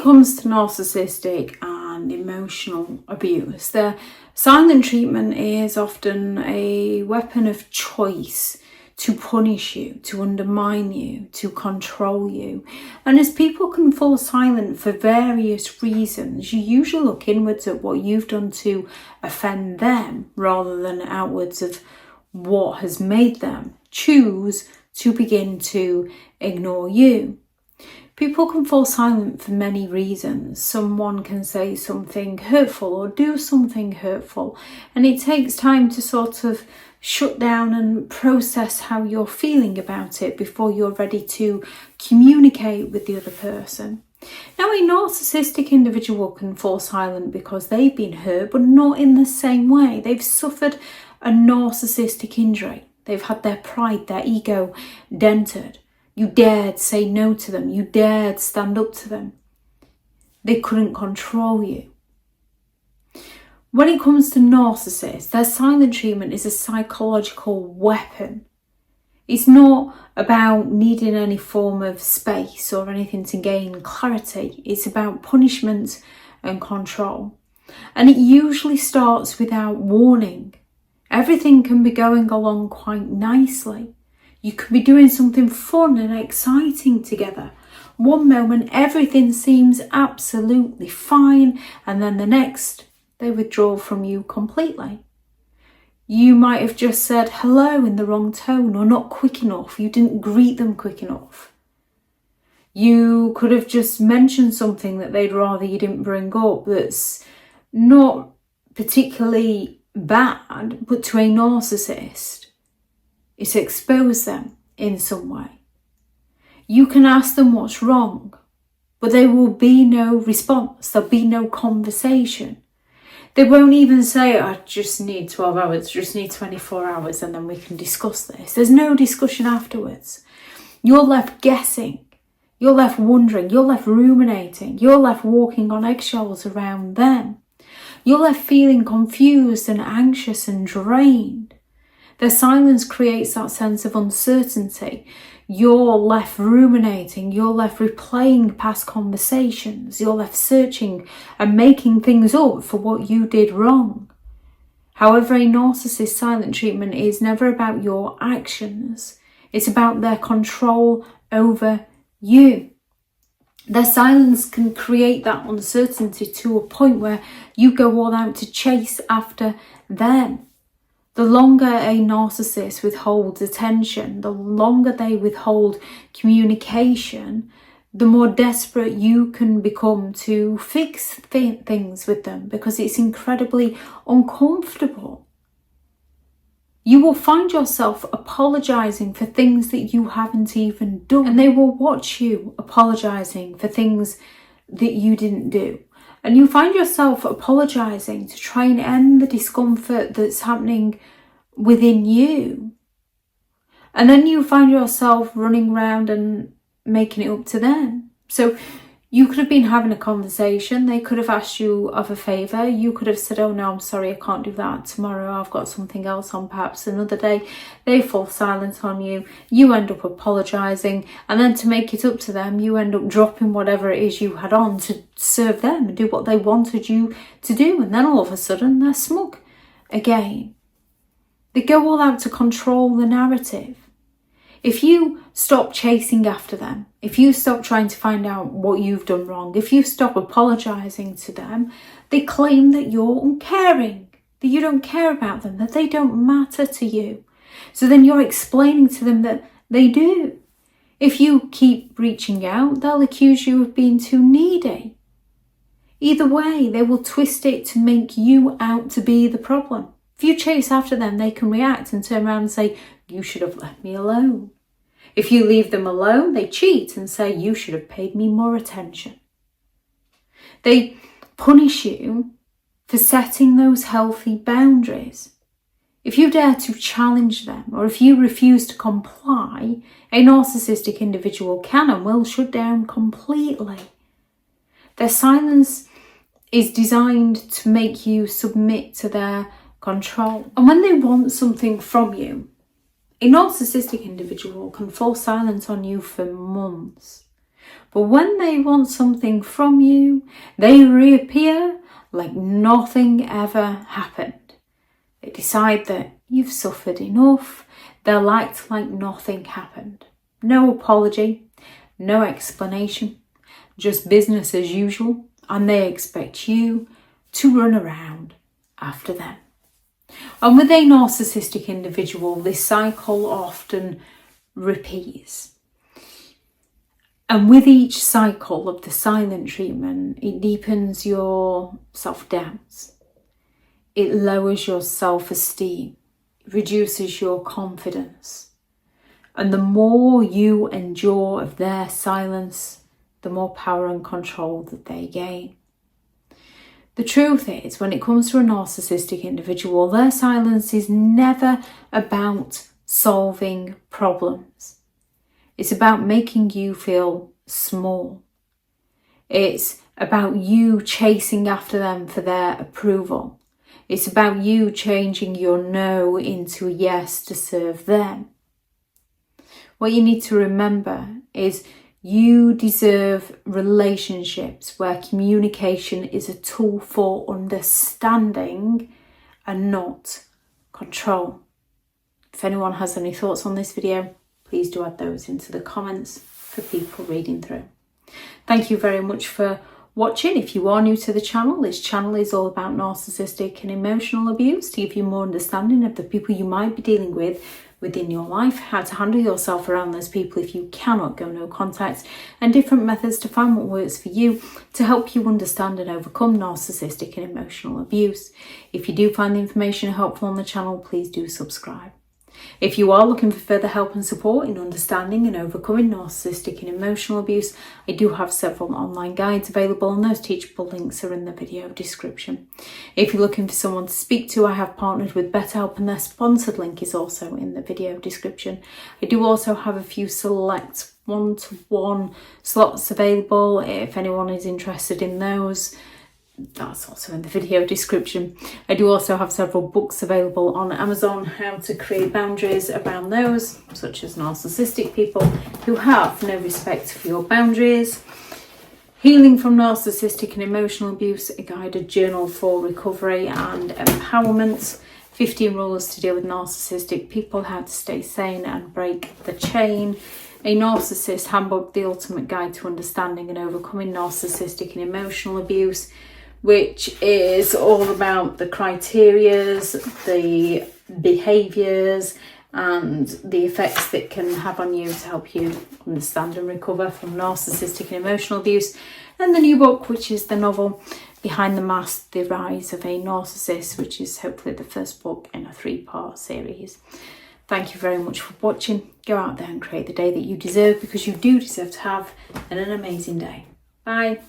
comes to narcissistic and emotional abuse, the silent treatment is often a weapon of choice to punish you, to undermine you, to control you. And as people can fall silent for various reasons, you usually look inwards at what you've done to offend them rather than outwards of what has made them choose to begin to ignore you. People can fall silent for many reasons. Someone can say something hurtful or do something hurtful, and it takes time to sort of shut down and process how you're feeling about it before you're ready to communicate with the other person. Now, a narcissistic individual can fall silent because they've been hurt, but not in the same way. They've suffered a narcissistic injury. They've had their pride, their ego dented. You dared say no to them. You dared stand up to them. They couldn't control you. When it comes to narcissists, their silent treatment is a psychological weapon. It's not about needing any form of space or anything to gain clarity. It's about punishment and control. And it usually starts without warning. Everything can be going along quite nicely. You could be doing something fun and exciting together. One moment, everything seems absolutely fine, and then the next, they withdraw from you completely. You might have just said hello in the wrong tone or not quick enough. You didn't greet them quick enough. You could have just mentioned something that they'd rather you didn't bring up that's not particularly bad, but to a narcissist, it's expose them in some way. You can ask them what's wrong, but there will be no response. There'll be no conversation. They won't even say, I just need 12 hours, just need 24 hours, and then we can discuss this. There's no discussion afterwards. You're left guessing. You're left wondering. You're left ruminating. You're left walking on eggshells around them. You're left feeling confused and anxious and drained. Their silence creates that sense of uncertainty. You're left ruminating. You're left replaying past conversations. You're left searching and making things up for what you did wrong. However, a narcissist's silent treatment is never about your actions. It's about their control over you. Their silence can create that uncertainty to a point where you go all out to chase after them. The longer a narcissist withholds attention, the longer they withhold communication, the more desperate you can become to fix things with them because it's incredibly uncomfortable. You will find yourself apologising for things that you haven't even done, and they will watch you apologising for things that you didn't do. And you find yourself apologising to try and end the discomfort that's happening within you. And then you find yourself running around and making it up to them. So you could have been having a conversation. They could have asked you of a favour. You could have said, oh no, I'm sorry, I can't do that. Tomorrow I've got something else on, perhaps another day. They fall silent on you. You end up apologising. And then to make it up to them, you end up dropping whatever it is you had on to serve them and do what they wanted you to do. And then all of a sudden they're smug again. They go all out to control the narrative. If you stop chasing after them, if you stop trying to find out what you've done wrong, if you stop apologising to them, they claim that you're uncaring, that you don't care about them, that they don't matter to you. So then you're explaining to them that they do. If you keep reaching out, they'll accuse you of being too needy. Either way, they will twist it to make you out to be the problem. If you chase after them, they can react and turn around and say, you should have left me alone. If you leave them alone, they cheat and say, you should have paid me more attention. They punish you for setting those healthy boundaries. If you dare to challenge them, or if you refuse to comply, a narcissistic individual can and will shut down completely. Their silence is designed to make you submit to their control. And when they want something from you, a narcissistic individual can fall silent on you for months. But when they want something from you, they reappear like nothing ever happened. They decide that you've suffered enough. They'll act like nothing happened. No apology, no explanation, just business as usual, and they expect you to run around after them. And with a narcissistic individual, this cycle often repeats. And with each cycle of the silent treatment, it deepens your self-doubts. It lowers your self-esteem, reduces your confidence. And the more you endure of their silence, the more power and control that they gain. The truth is, when it comes to a narcissistic individual, their silence is never about solving problems. It's about making you feel small. It's about you chasing after them for their approval. It's about you changing your no into a yes to serve them. What you need to remember is you deserve relationships where communication is a tool for understanding and not control. If anyone has any thoughts on this video, please do add those into the comments for people reading through. Thank you very much for watching. If you are new to the channel, this channel is all about narcissistic and emotional abuse to give you more understanding of the people you might be dealing with within your life, how to handle yourself around those people if you cannot go no contact, and different methods to find what works for you to help you understand and overcome narcissistic and emotional abuse. If you do find the information helpful on the channel, please do subscribe. If you are looking for further help and support in understanding and overcoming narcissistic and emotional abuse, I do have several online guides available, and those teachable links are in the video description. If you're looking for someone to speak to, I have partnered with BetterHelp, and their sponsored link is also in the video description. I do also have a few select one-to-one slots available. If anyone is interested in those, that's also in the video description. I do also have several books available on Amazon, how to create boundaries around those, such as narcissistic people who have no respect for your boundaries, Healing from Narcissistic and Emotional Abuse, a guided journal for recovery and empowerment, 15 rules to deal with narcissistic people, how to stay sane and break the chain, a Narcissist Handbook, the ultimate guide to understanding and overcoming narcissistic and emotional abuse, which is all about the criterias, the behaviours and the effects that can have on you to help you understand and recover from narcissistic and emotional abuse. And the new book, which is the novel Behind the Mask, The Rise of a Narcissist, which is hopefully the first book in a 3-part series. Thank you very much for watching. Go out there and create the day that you deserve, because you do deserve to have an amazing day. Bye.